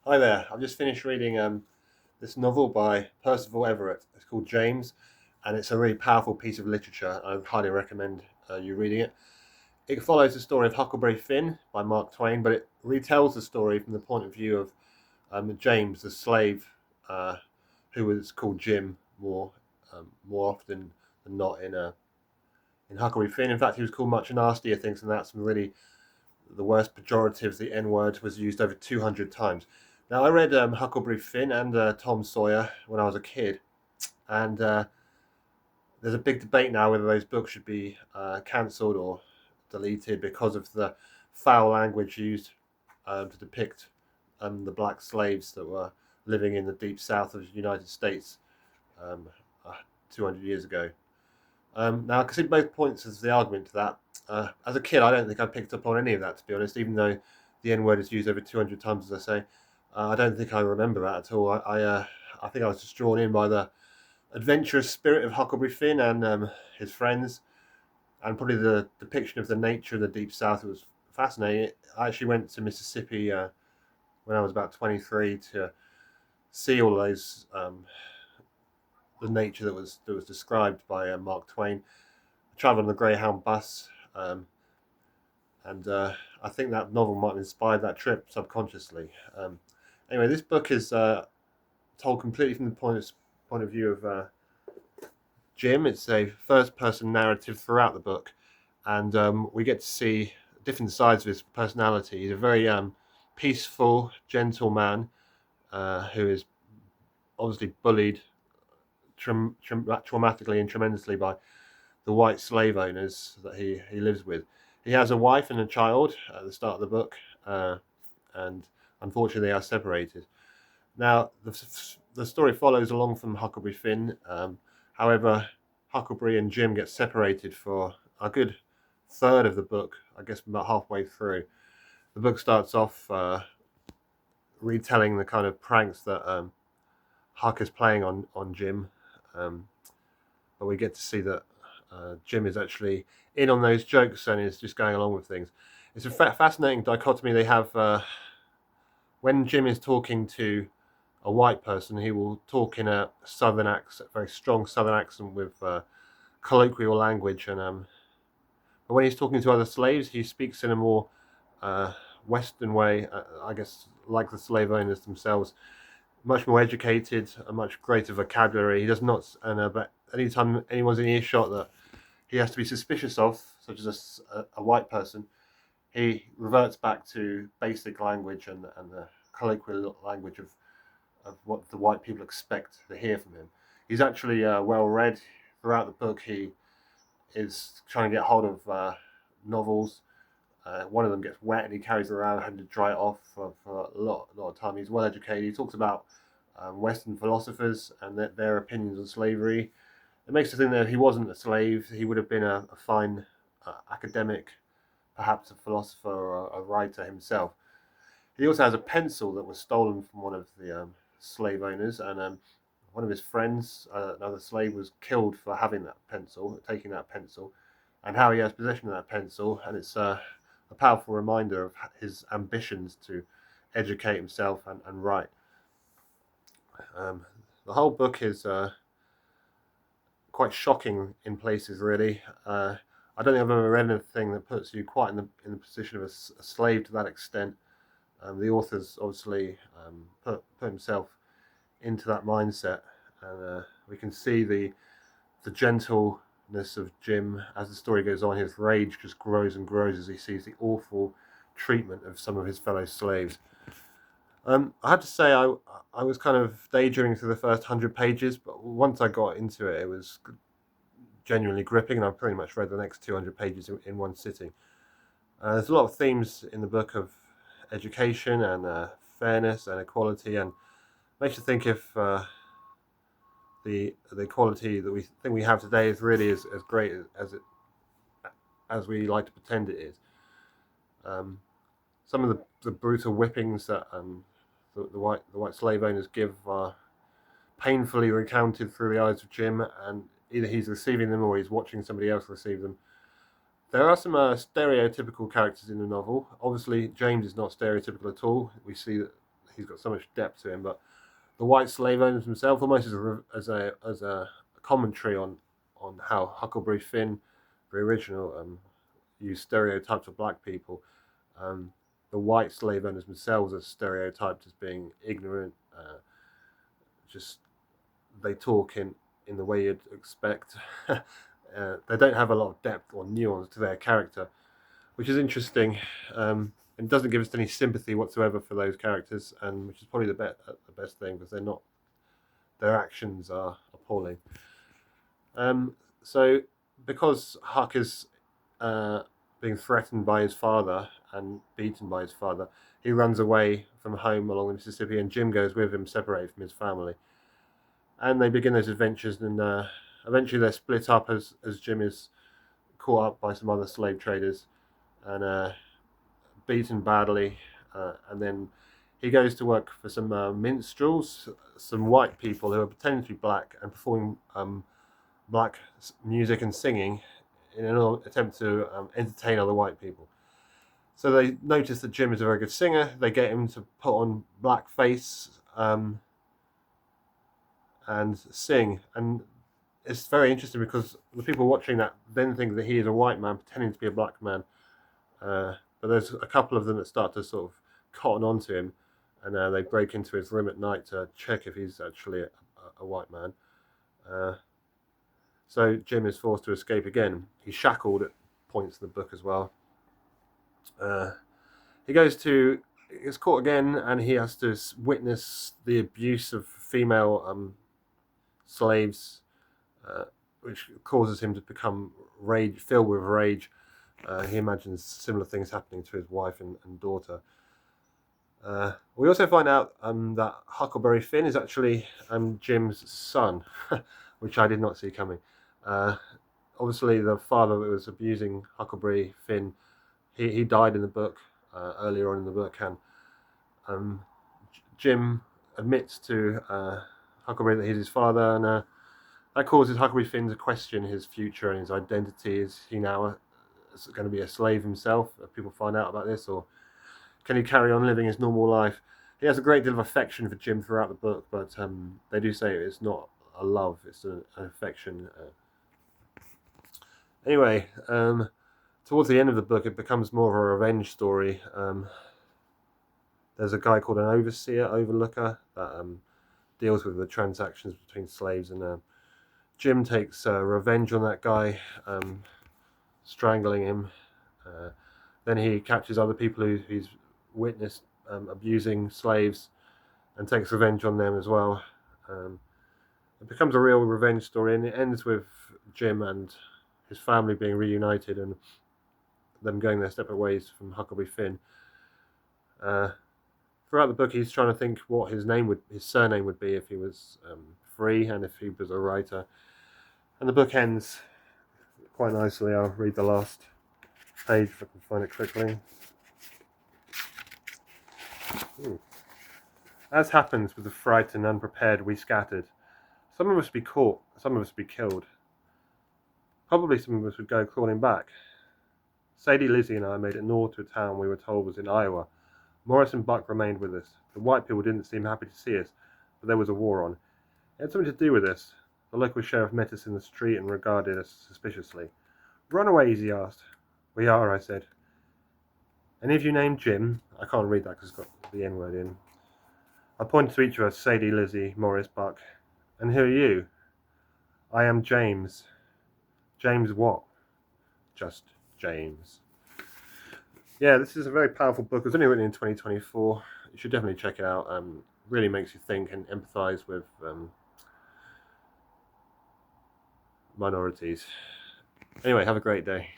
Hi there. I've just finished reading this novel by Percival Everett. It's called James, and it's a really powerful piece of literature. I highly recommend you reading it. It follows the story of Huckleberry Finn by Mark Twain, but it retells the story from the point of view of James, the slave, uh, who was called Jim more often than not in Huckleberry Finn. In fact, he was called much nastier things than that. Some really the worst pejoratives, the N word, was used over 200 times. Now, I read Huckleberry Finn and Tom Sawyer when I was a kid, and there's a big debate now whether those books should be cancelled or deleted because of the foul language used to depict the black slaves that were living in the deep south of the United States um, uh, 200 years ago. Now, I can see both points as the argument to that. As a kid, I don't think I picked up on any of that, to be honest, even though the N word is used over 200 times, as I say. I don't think I remember that at all. I think I was just drawn in by the adventurous spirit of Huckleberry Finn and his friends, and probably the depiction of the nature of the Deep South. It was fascinating. I actually went to Mississippi when I was about 23 to see all those the nature that was described by Mark Twain. I travelled on the Greyhound bus, and I think that novel might have inspired that trip subconsciously. Anyway, this book is told completely from the point of view of Jim. It's a first-person narrative throughout the book, and we get to see different sides of his personality. He's a very peaceful, gentle man who is obviously bullied traumatically and tremendously by the white slave owners that he lives with. He has a wife and a child at the start of the book, and unfortunately they are separated. Now, the story follows along from Huckleberry Finn. However, Huckleberry and Jim get separated for a good third of the book, I guess about halfway through. The book starts off retelling the kind of pranks that Huck is playing on Jim, um, but we get to see that Jim is actually in on those jokes and is just going along with things. It's a fascinating dichotomy they have when Jim is talking to a white person. He will talk in a southern accent, very strong southern accent with colloquial language, and but when he's talking to other slaves, he speaks in a more uh, Western way. I guess like the slave owners themselves, much more educated, a much greater vocabulary. He does not, and but anytime anyone's in earshot that he has to be suspicious of, such as a white person, he reverts back to basic language and the colloquial language of what the white people expect to hear from him. He's actually well read throughout the book. He is trying to get hold of novels. One of them gets wet and he carries it around, having to dry it off for a lot of time. He's well educated. He talks about Western philosophers and their opinions on slavery. It makes us think that if he wasn't a slave, he would have been a fine academic, perhaps a philosopher or a writer himself. He also has a pencil that was stolen from one of the slave owners, and one of his friends, another slave, was killed for having that pencil, taking that pencil, and how he has possession of that pencil. And it's a powerful reminder of his ambitions to educate himself and write. Um, the whole book is quite shocking in places, really. I don't think I've ever read anything that puts you quite in the position of a slave to that extent. The author's obviously put himself into that mindset, and we can see the gentleness of Jim as the story goes on. His rage just grows and grows as he sees the awful treatment of some of his fellow slaves. I have to say, I was kind of daydreaming through the first 100 pages, but once I got into it, it was genuinely gripping, and I pretty much read the next 200 pages in one sitting. There's a lot of themes in the book of education and fairness and equality, and makes you think if the equality that we think we have today is really as great as we like to pretend it is. Um, some of the brutal whippings that the white slave owners give are painfully recounted through the eyes of Jim, and either he's receiving them or he's watching somebody else receive them. There are some stereotypical characters in the novel. Obviously, James is not stereotypical at all. We see that he's got so much depth to him. But the white slave owners themselves, almost as a commentary on how Huckleberry Finn, the original, used stereotypes of black people. Um, the white slave owners themselves are stereotyped as being ignorant. Just they talk in the way you'd expect. They don't have a lot of depth or nuance to their character, which is interesting. And doesn't give us any sympathy whatsoever for those characters, and which is probably the best thing, because their actions are appalling. So because Huck is being threatened by his father and beaten by his father, he runs away from home along the Mississippi, and Jim goes with him, separated from his family. And they begin those adventures, and eventually they're split up as Jim is caught up by some other slave traders and beaten badly. And then he goes to work for some minstrels, some white people who are pretending to be black and performing black music and singing in an attempt to entertain other white people. So they notice that Jim is a very good singer. They get him to put on blackface and sing. And it's very interesting because the people watching that then think that he is a white man pretending to be a black man. But there's a couple of them that start to sort of cotton onto him, and they break into his room at night to check if he's actually a white man. So Jim is forced to escape again. He's shackled at points in the book as well. He gets caught again, and he has to witness the abuse of female slaves, which causes him to become filled with rage. He imagines similar things happening to his wife and daughter. We also find out that Huckleberry Finn is actually Jim's son, which I did not see coming. Obviously, the father that was abusing Huckleberry Finn, he died in the book, earlier on in the book, and Jim admits to Huckleberry that he's his father, and that causes Huckleberry Finn to question his future and his identity. Is he now going to be a slave himself if people find out about this, or can he carry on living his normal life? He has a great deal of affection for Jim throughout the book, but they do say it's not a love, it's an affection. Anyway, towards the end of the book, it becomes more of a revenge story. There's a guy called an overlooker, that deals with the transactions between slaves, and Jim takes revenge on that guy, strangling him. Then he catches other people he's witnessed abusing slaves and takes revenge on them as well. It becomes a real revenge story, and it ends with Jim and his family being reunited and them going their separate ways from Huckleberry Finn. Throughout the book, he's trying to think what his surname would be if he was free and if he was a writer. And the book ends quite nicely. I'll read the last page if I can find it quickly. As happens with the frightened, unprepared, we scattered. Some of us be caught, some of us be killed. Probably some of us would go crawling back. Sadie, Lizzie and I made it north to a town we were told was in Iowa. Morris and Buck remained with us. The white people didn't seem happy to see us, but there was a war on. It had something to do with us. The local sheriff met us in the street and regarded us suspiciously. Runaways, he asked. We are, I said. Any of you named Jim? I can't read that because it's got the N word in. I pointed to each of us, Sadie, Lizzie, Morris, Buck. And who are you? I am James. James what? Just James. Yeah, this is a very powerful book. It was only written in 2024. You should definitely check it out. Really makes you think and empathise with minorities. Anyway, have a great day.